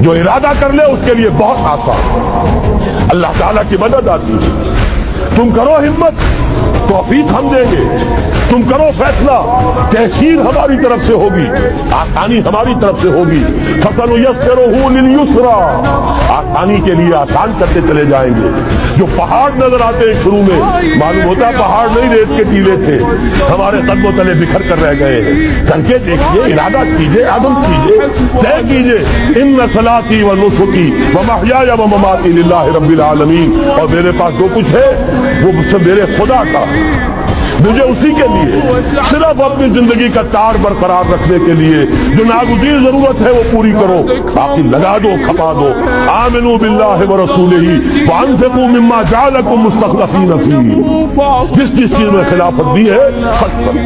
जो इरादा कर ले उसके लिए बहुत आसान, अल्लाह ताला की मदद आती है। तुम करो हिम्मत, तौफीक हम देंगे। तुम करो फैसला, तहसीर हमारी तरफ से होगी, आसानी हमारी तरफ से होगी। फसल यस्सरुहु लिल युस्रा, आसानी के लिए आसान करते चले जाएंगे। जो पहाड़ नजर आते हैं शुरू में, मालूम होता पहाड़ नहीं, रेत के टीले थे, हमारे कदमों तले बिखर कर रह गए हैं। करके देखिए, इरादा कीजिए, आदम कीजिए, तय कीजिए। इन्न सलाती व नुसुकी व महयाया व ममाती लिल्लाहि रब्बिल आलमीन, और मेरे पास जो कुछ है वो मुझसे मेरे खुदा का, मुझे उसी के लिए सिर्फ अपनी जिंदगी का तार बरकरार रखने के लिए जो नागुज़ीर जरूरत है वो पूरी करो, बाकी लगा दो, खपा दो। आमिनू बिल्लाहि व रसूलिही व अनफिकू मिम्मा जअलकुम मुस्तखलफीन फीह, जिस चीज की खिलाफत दी है खर्च करो।